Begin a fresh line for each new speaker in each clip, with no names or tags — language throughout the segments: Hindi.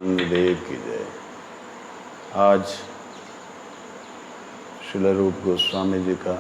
देव की जय। आज श्रील रूप गोस्वामी जी का,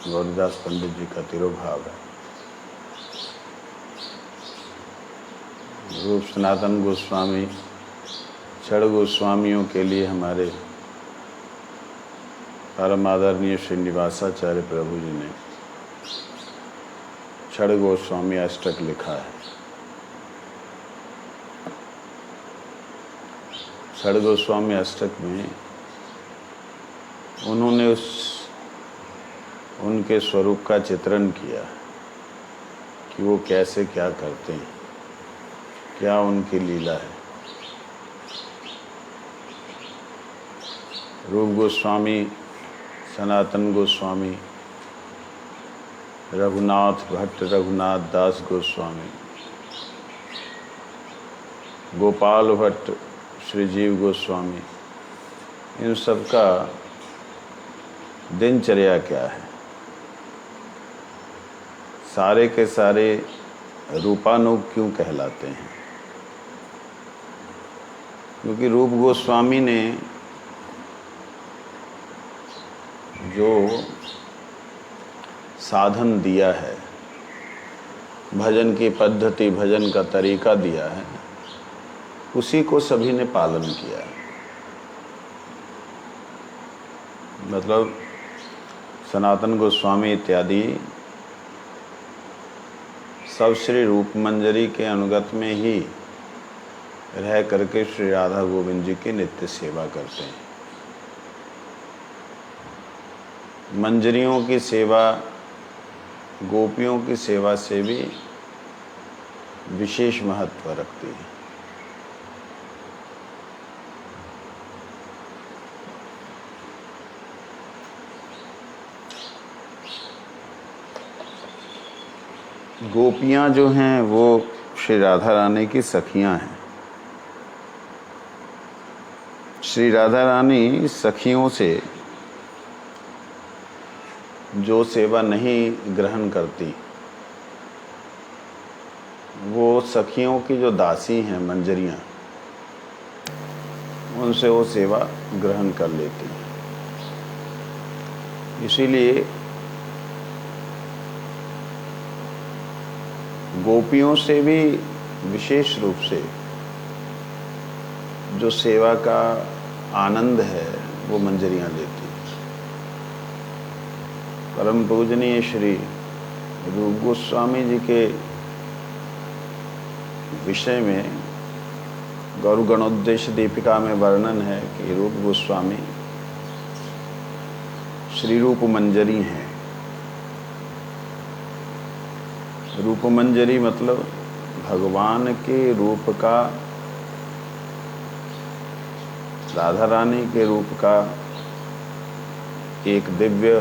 गौरदास पंडित जी का तिरुभाव है। रूप सनातन गोस्वामी छड़ गोस्वामियों के लिए हमारे परम आदरणीय श्रीनिवासाचार्य प्रभु जी ने छड़ गोस्वामी अष्टक लिखा है। छड़ गोस्वामी अष्टक में उन्होंने उनके स्वरूप का चित्रण किया कि वो कैसे क्या करते हैं, क्या उनकी लीला है। रूप गोस्वामी, सनातन गोस्वामी, रघुनाथ भट्ट, रघुनाथ दास गोस्वामी, गोपाल भट्ट, श्री जीव गोस्वामी, इन सब का दिनचर्या क्या है। सारे के सारे रूपानुग क्यों कहलाते हैं? क्योंकि रूप गोस्वामी ने जो साधन दिया है, भजन की पद्धति, भजन का तरीका दिया है, उसी को सभी ने पालन किया है। मतलब सनातन गोस्वामी इत्यादि सब श्री रूप मंजरी के अनुगत में ही रह करके श्री राधा गोविंद जी की नित्य सेवा करते हैं। मंजरियों की सेवा, गोपियों की सेवा से भी विशेष महत्व रखती है। गोपियाँ जो हैं वो श्री राधा रानी की सखियाँ हैं। श्री राधा रानी सखियों से जो सेवा नहीं ग्रहण करती, वो सखियों की जो दासी हैं, मंजरियाँ, उनसे वो सेवा ग्रहण कर लेती हैं। इसीलिए गोपियों से भी विशेष रूप से जो सेवा का आनंद है वो मंजरियाँ लेती हैं। परम पूजनीय श्री रूप गोस्वामी जी के विषय में गौर गणोद्देश्य दीपिका में वर्णन है कि रूप गोस्वामी श्री रूप मंजरी हैं। रूप मंजरी मतलब भगवान के रूप का, राधा रानी के रूप का एक दिव्य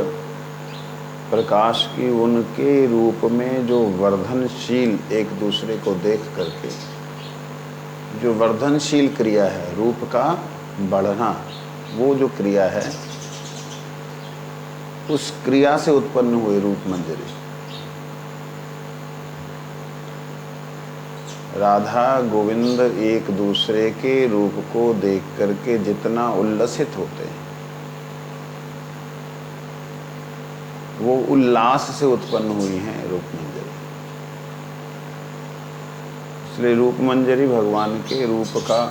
प्रकाश की उनके रूप में जो वर्धनशील, एक दूसरे को देख करके जो वर्धनशील क्रिया है, रूप का बढ़ना, वो जो क्रिया है, उस क्रिया से उत्पन्न हुए रूप मंजरी। राधा गोविंद एक दूसरे के रूप को देख करके जितना उल्लसित होते हैं, वो उल्लास से उत्पन्न हुई हैं रूप मंजरी। इसलिए रूप मंजरी भगवान के रूप का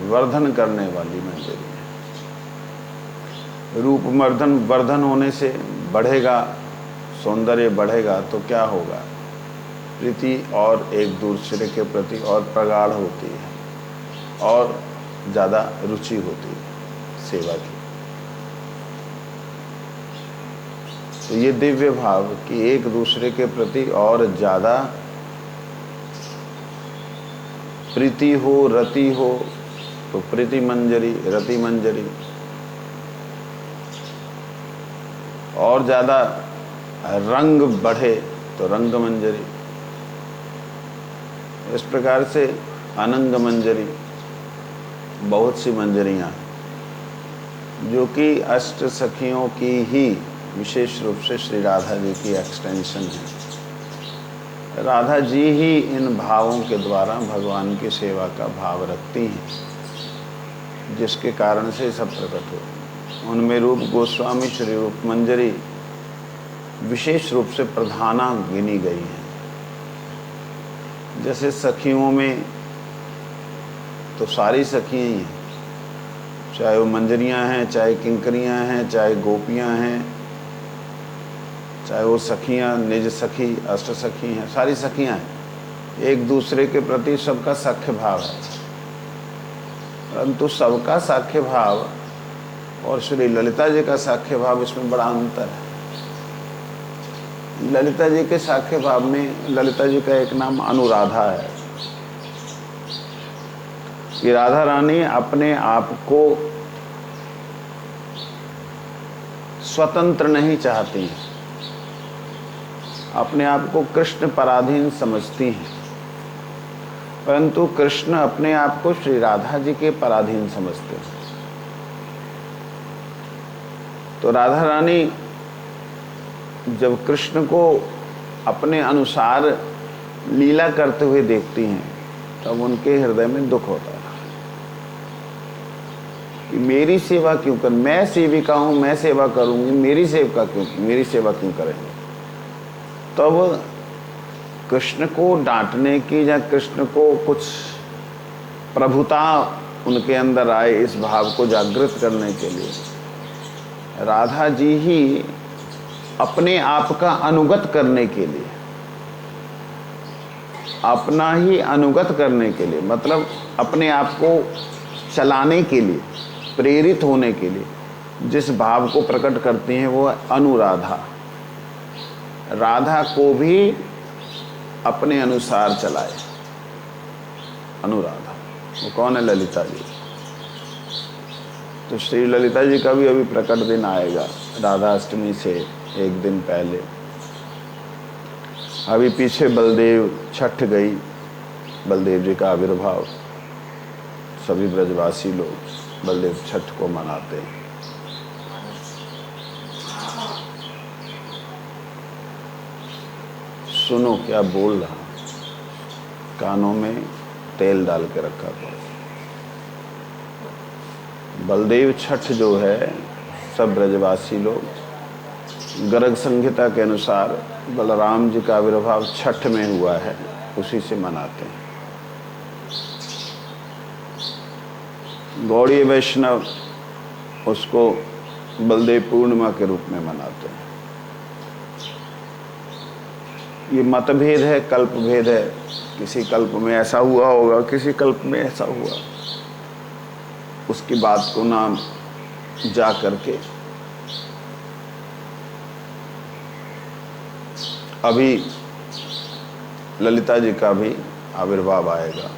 वर्धन करने वाली मंजरी है। रूप वर्धन होने से बढ़ेगा, सौंदर्य बढ़ेगा तो क्या होगा? प्रीति और एक दूसरे के प्रति और प्रगाढ़ होती है और ज़्यादा रुचि होती है सेवा की। तो ये दिव्य भाव कि एक दूसरे के प्रति और ज़्यादा प्रीति हो, रति हो, तो प्रीति मंजरी, रति मंजरी, और ज़्यादा रंग बढ़े तो रंग मंजरी। इस प्रकार से अनंग मंजरी, बहुत सी मंजरियाँ जो कि अष्ट सखियों की ही विशेष रूप से श्री राधा जी की एक्सटेंशन है। राधा जी ही इन भावों के द्वारा भगवान की सेवा का भाव रखती हैं, जिसके कारण से सब प्रकट हो। उनमें रूप गोस्वामी श्री रूप मंजरी विशेष रूप से प्रधाना गिनी गई हैं। जैसे सखियों में तो सारी सखियाँ ही हैं, चाहे वो मंजरियाँ हैं, चाहे किंकरियाँ हैं, चाहे गोपियाँ हैं, चाहे वो सखियाँ निज सखी अष्ट सखी हैं, सारी सखियाँ हैं। एक दूसरे के प्रति सबका साख्य भाव है, परंतु सबका साख्य भाव और श्री ललिता जी का साख्य भाव, इसमें बड़ा अंतर है। ललिता जी के साख्य भाव में ललिता जी का एक नाम अनुराधा है कि राधा रानी अपने आप को स्वतंत्र नहीं चाहती हैं, अपने आप को कृष्ण पराधीन समझती हैं, परंतु कृष्ण अपने आप को श्री राधा जी के पराधीन समझते हैं। तो राधा रानी जब कृष्ण को अपने अनुसार लीला करते हुए देखती हैं, तब उनके हृदय में दुख होता है कि मेरी सेवा क्यों कर, मैं सेविका हूं, मैं सेवा करूंगी, मेरी सेवा क्यों करेंगे। तब कृष्ण को डांटने की या कृष्ण को कुछ प्रभुता उनके अंदर आए, इस भाव को जागृत करने के लिए राधा जी ही अपने आप का अनुगत करने के लिए, अपना ही अनुगत करने के लिए, मतलब अपने आप को चलाने के लिए, प्रेरित होने के लिए जिस भाव को प्रकट करती हैं वो अनुराधा। राधा को भी अपने अनुसार चलाए अनुराधा। वो कौन है? ललिता जी। तो श्री ललिता जी का भी अभी प्रकट दिन आएगा, राधा अष्टमी से एक दिन पहले। अभी पीछे बलदेव छठ गई, बलदेव जी का आविर्भाव, सभी ब्रजवासी लोग बलदेव छठ को मनाते हैं। सुनो क्या बोल रहा, कानों में तेल डाल के रखा था। बलदेव छठ जो है, सब ब्रजवासी लोग गर्ग संहिता के अनुसार बलराम जी का आविर्भाव छठ में हुआ है, उसी से मनाते हैं। गौड़ीय वैष्णव उसको बलदेव पूर्णिमा के रूप में मनाते हैं। ये मतभेद है, कल्प भेद है, किसी कल्प में ऐसा हुआ होगा, किसी कल्प में ऐसा हुआ, उसकी बात को नाम जा करके अभी ललिता जी का भी आविर्भाव आएगा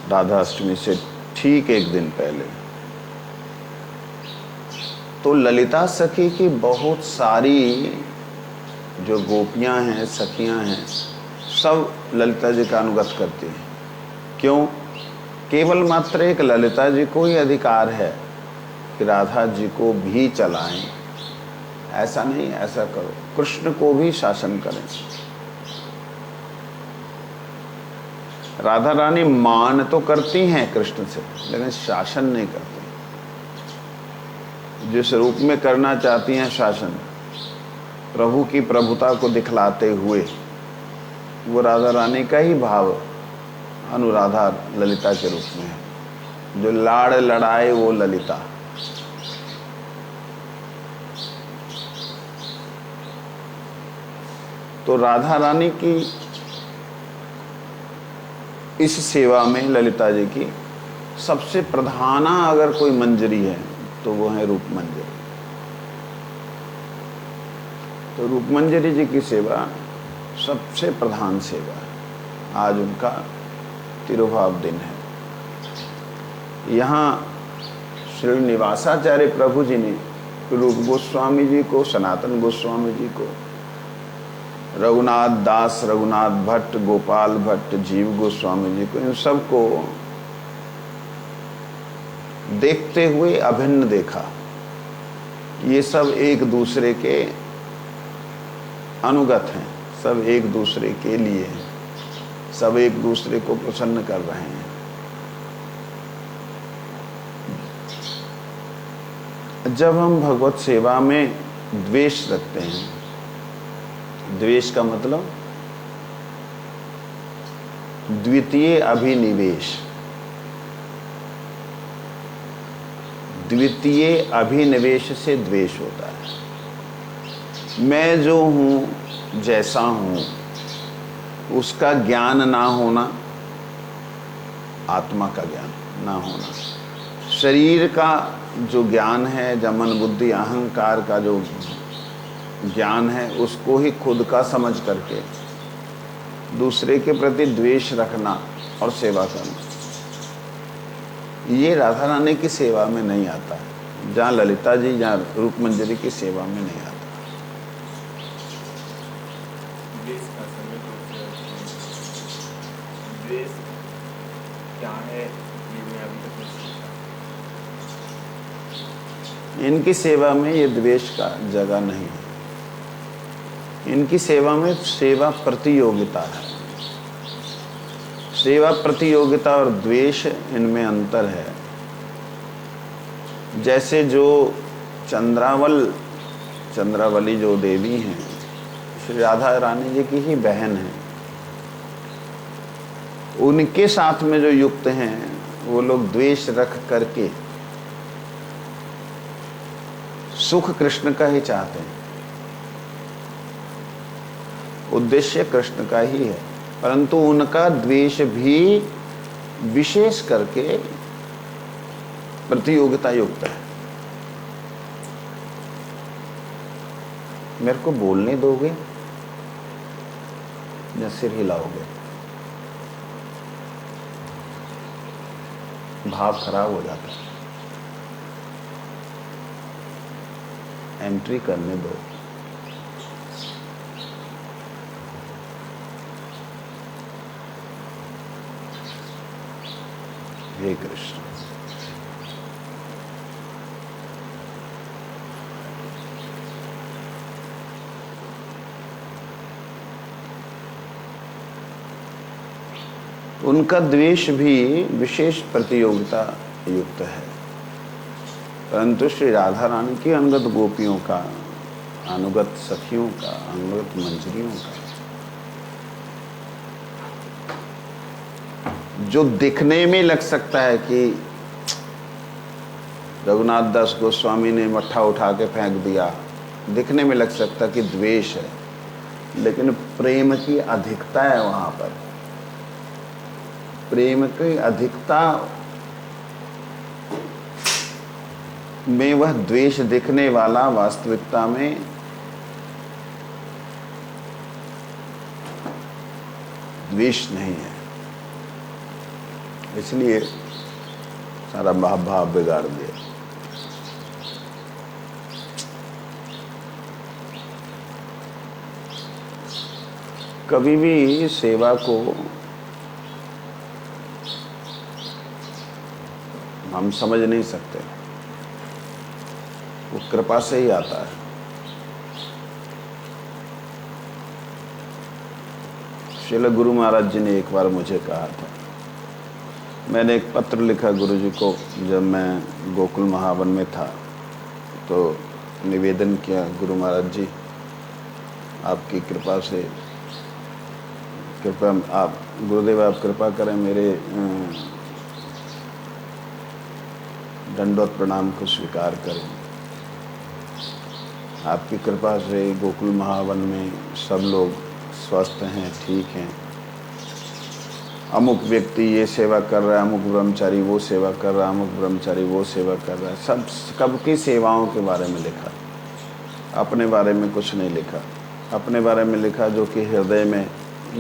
राधा अष्टमी से ठीक एक दिन पहले। तो ललिता सखी की बहुत सारी जो गोपियां हैं, सखियां हैं, सब ललिता जी का अनुगत करती हैं। क्यों? केवल मात्र एक ललिता जी को ही अधिकार है कि राधा जी को भी चलाएं। ऐसा नहीं, ऐसा करो, कृष्ण को भी शासन करें। राधा रानी मान तो करती हैं कृष्ण से, लेकिन शासन नहीं करती। जिस रूप में करना चाहती हैं शासन, प्रभु की प्रभुता को दिखलाते हुए, वो राधा रानी का ही भाव अनुराधा ललिता के रूप में है। जो लाड़ लड़ाए वो ललिता। तो राधा रानी की इस सेवा में ललिता जी की सबसे प्रधाना अगर कोई मंजरी है तो वो है रूप मंजरी। तो रूप मंजरी जी की सेवा सबसे प्रधान सेवा है। आज उनका तिरुभाव दिन है। यहाँ श्री निवासाचार्य प्रभु जी ने रूप गोस्वामी जी को, सनातन गोस्वामी जी को, रघुनाथ दास, रघुनाथ भट्ट, गोपाल भट्ट, जीव गोस्वामी जी को, इन सबको देखते हुए अभिन्न देखा। ये सब एक दूसरे के अनुगत हैं, सब एक दूसरे के लिए हैं, सब एक दूसरे को प्रसन्न कर रहे हैं। जब हम भगवत सेवा में द्वेष रखते हैं, द्वेष का मतलब द्वितीय अभिनिवेश, द्वितीय अभिनिवेश से द्वेष होता है। मैं जो हूँ, जैसा हूँ, उसका ज्ञान ना होना, आत्मा का ज्ञान ना होना, शरीर का जो ज्ञान है, जो मन बुद्धि अहंकार का जो ज्ञान है, उसको ही खुद का समझ करके दूसरे के प्रति द्वेष रखना और सेवा करना, ये राधा रानी की सेवा में नहीं आता है। जहाँ ललिता जी, जहाँ रूप मंजरी की सेवा में नहीं आता। क्या है ये मैं अभी तक नहीं सीखा। इनकी सेवा में ये द्वेष का जगह नहीं है। इनकी सेवा में सेवा प्रतियोगिता है। सेवा प्रतियोगिता और द्वेष, इनमें अंतर है। जैसे जो चंद्रावली जो देवी हैं, श्री राधा रानी जी की ही बहन है, उनके साथ में जो युक्त हैं, वो लोग द्वेष रख करके सुख कृष्ण का ही चाहते हैं, उद्देश्य कृष्ण का ही है, परंतु उनका द्वेष भी विशेष करके प्रतियोगिता युक्त है। मेरे को बोलने दोगे या सिर हिलाओगे? भाव खराब हो जाता है। एंट्री करने दो। हे कृष्ण। उनका द्वेष भी विशेष प्रतियोगिता युक्त है, परंतु श्री राधा रानी की अंगत गोपियों का, अनुगत सखियों का, अनुगत मंजरियों का जो दिखने में लग सकता है कि रघुनाथ दास गोस्वामी ने मट्ठा उठा के फेंक दिया, दिखने में लग सकता है कि द्वेष है, लेकिन प्रेम की अधिकता है वहां पर। प्रेम की अधिकता में वह द्वेष दिखने वाला वास्तविकता में द्वेष नहीं है। इसलिए सारा भाव बिगाड़ दिया। कभी भी सेवा को हम समझ नहीं सकते, वो कृपा से ही आता है। श्रील गुरु महाराज जी ने एक बार मुझे कहा था, मैंने एक पत्र लिखा गुरु जी को जब मैं गोकुल महावन में था, तो निवेदन किया, गुरु महाराज जी आपकी कृपा से, कृपा आप गुरुदेव आप कृपा करें, मेरे दंडवत प्रणाम को स्वीकार करें। आपकी कृपा से गोकुल महावन में सब लोग स्वस्थ हैं, ठीक हैं। अमुक व्यक्ति ये सेवा कर रहा है, अमुक ब्रह्मचारी वो सेवा कर रहा है, अमुक ब्रह्मचारी वो सेवा कर रहा है। सब सबकी सेवाओं के बारे में लिखा, अपने बारे में कुछ नहीं लिखा। अपने बारे में लिखा जो कि हृदय में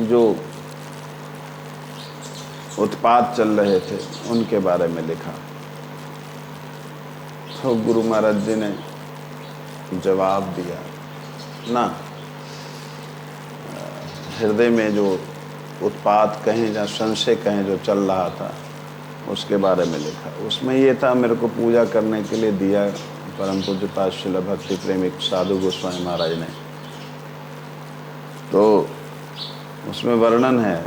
जो उत्पात चल रहे थे उनके बारे में लिखा। तो गुरु महाराज जी ने जवाब दिया ना, हृदय में जो उत्पात कहें या संशय कहें जो चल रहा था उसके बारे में लिखा। उसमें ये था, मेरे को पूजा करने के लिए दिया परम पूज्य पाद श्रील भक्ति प्रेमिक साधु गोस्वामी महाराज ने, तो उसमें वर्णन है,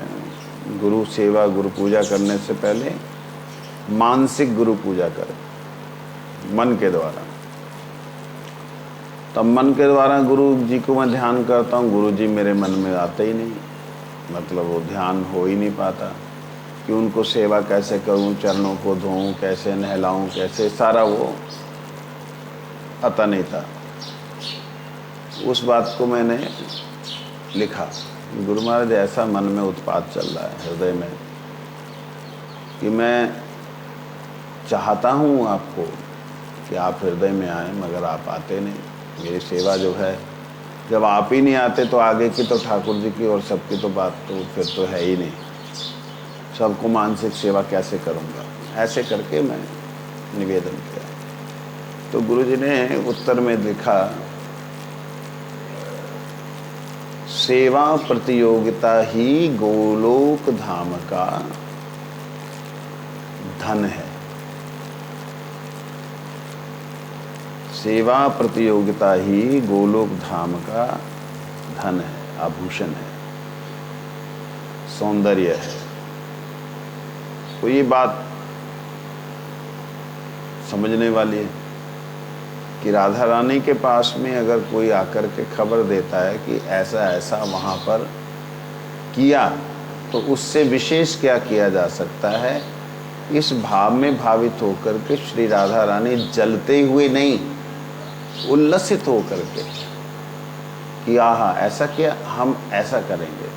गुरु सेवा, गुरु पूजा करने से पहले मानसिक गुरु पूजा करें, मन के द्वारा। तब मन के द्वारा गुरु जी को मैं ध्यान करता हूँ, गुरु जी मेरे मन में आते ही नहीं, मतलब वो ध्यान हो ही नहीं पाता कि उनको सेवा कैसे करूँ, चरणों को धोऊं, कैसे नहलाऊं, कैसे, सारा वो पता नहीं था। उस बात को मैंने लिखा, गुरु महाराज ऐसा मन में उत्पात चल रहा है हृदय में कि मैं चाहता हूँ आपको कि आप हृदय में आए, मगर आप आते नहीं। मेरी सेवा जो है, जब आप ही नहीं आते तो आगे की तो ठाकुर जी की और सबकी तो बात तो फिर तो है ही नहीं, सबको मानसिक सेवा कैसे करूँगा। ऐसे करके मैं निवेदन किया। तो गुरु जी ने उत्तर में लिखा, सेवा प्रतियोगिता ही गोलोक धाम का धन है। सेवा प्रतियोगिता ही गोलोक धाम का धन है, आभूषण है, सौंदर्य है। तो ये बात समझने वाली है कि राधा रानी के पास में अगर कोई आकर के खबर देता है कि ऐसा ऐसा वहाँ पर किया, तो उससे विशेष क्या किया जा सकता है। इस भाव में भावित होकर के श्री राधा रानी जलते हुए नहीं, उल्लसित होकर के कि आहा ऐसा किया, हम ऐसा करेंगे।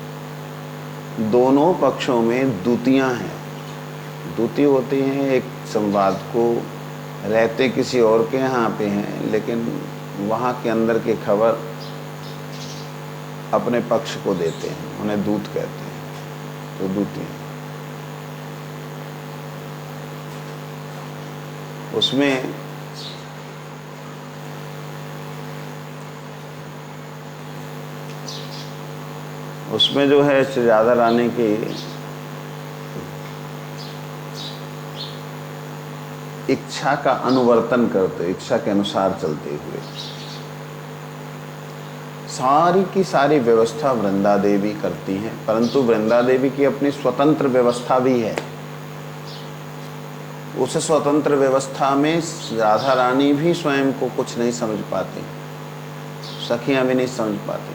दोनों पक्षों में दूतियाँ हैं। दूती होती हैं, एक संवाद को रहते किसी और के यहाँ पे हैं, लेकिन वहाँ के अंदर की खबर अपने पक्ष को देते हैं, उन्हें दूत कहते हैं। तो दूती उसमें जो है श्री राधा रानी की इच्छा का अनुवर्तन करते, इच्छा के अनुसार चलते हुए सारी की सारी व्यवस्था वृंदा देवी करती हैं, परंतु वृंदा देवी की अपनी स्वतंत्र व्यवस्था भी है। उस स्वतंत्र व्यवस्था में राधा रानी भी स्वयं को कुछ नहीं समझ पाती, सखियां भी नहीं समझ पाती,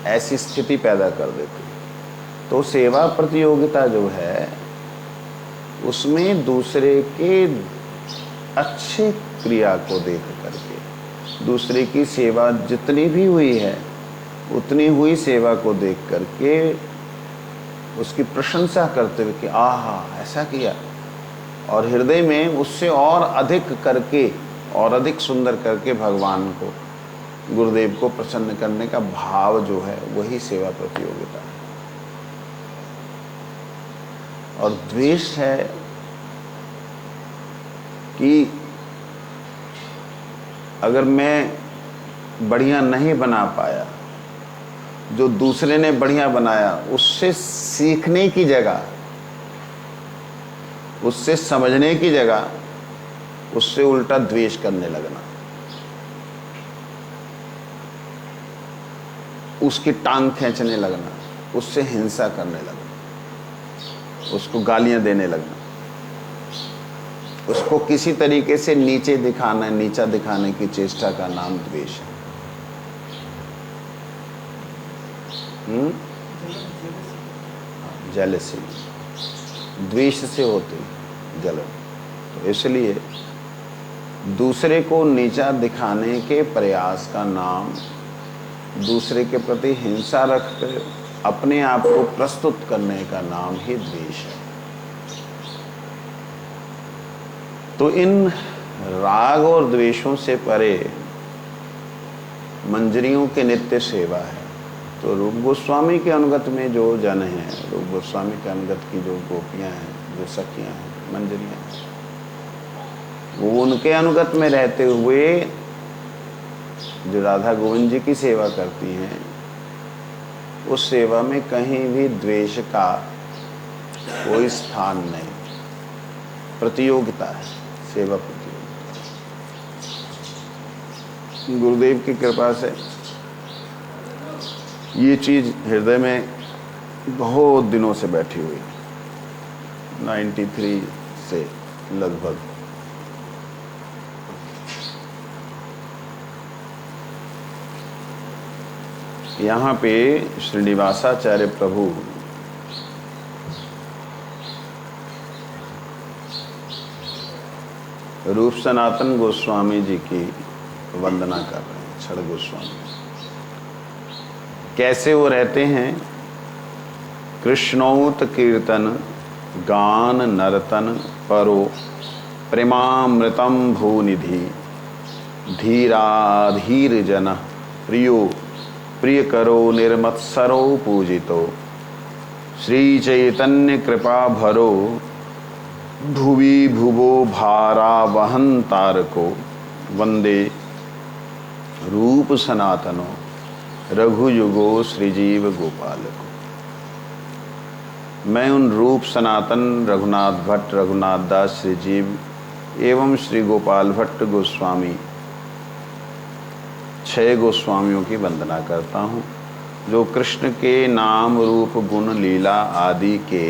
ऐसी स्थिति पैदा कर देती। तो सेवा प्रतियोगिता जो है उसमें दूसरे के अच्छे क्रिया को देख करके, दूसरे की सेवा जितनी भी हुई है उतनी हुई सेवा को देख करके उसकी प्रशंसा करते हुए कि आहा ऐसा किया, और हृदय में उससे और अधिक करके और अधिक सुंदर करके भगवान को, गुरुदेव को प्रसन्न करने का भाव जो है वही सेवा प्रतियोगिता है। और द्वेष है कि अगर मैं बढ़िया नहीं बना पाया, जो दूसरे ने बढ़िया बनाया उससे सीखने की जगह, उससे समझने की जगह उससे उल्टा द्वेष करने लगना, उसकी टांग खींचने लगना, उससे हिंसा करने लगना, उसको गालियां देने लगना, उसको किसी तरीके से नीचे दिखाना, नीचा दिखाने की चेष्टा का नाम द्वेष है। जेलसी, द्वेष से होती जलन। तो इसलिए दूसरे को नीचा दिखाने के प्रयास का नाम, दूसरे के प्रति हिंसा रखकर अपने आप को प्रस्तुत करने का नाम ही द्वेष है। तो इन राग और द्वेषों से परे मंजरियों की नित्य सेवा है। तो रूप गोस्वामी के अनुगत में जो जन हैं, रूप गोस्वामी के अनुगत की जो गोपियां हैं, जो सखियां हैं, मंजरियां हैं, वो उनके अनुगत में रहते हुए जो राधा गोविंद जी की सेवा करती हैं, उस सेवा में कहीं भी द्वेष का कोई स्थान नहीं। प्रतियोगिता है, सेवा प्रतियोगिता। गुरुदेव की कृपा से ये चीज़ हृदय में बहुत दिनों से बैठी हुई, 93 से लगभग। यहाँ पे श्रीनिवासाचार्य प्रभु रूप सनातन गोस्वामी जी की वंदना कर रहे हैं, छड़ गोस्वामी। कैसे वो रहते हैं? कृष्णौत कीर्तन गान नर्तन परो प्रेमामृतम भूनिधि धीराधीर जन प्रियो प्रिय करो निर्मत्सरो पूजितो श्री चैतन्य कृपा भरो भुवि भुवो भारा वहन तारको वंदे रूप सनातनो रघुयुगो श्रीजीव गोपाल को। मैं उन रूप सनातन रघुनाथ भट्ट, रघुनाथ दास, श्रीजीव एवं श्री गोपाल भट्ट गोस्वामी 6 गोस्वामियों की वंदना करता हूँ, जो कृष्ण के नाम रूप गुण लीला आदि के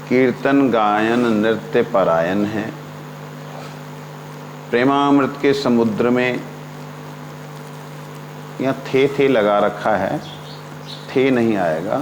कीर्तन गायन नृत्य परायण हैं। प्रेमामृत के समुद्र में, यहाँ थे लगा रखा है, थे नहीं आएगा,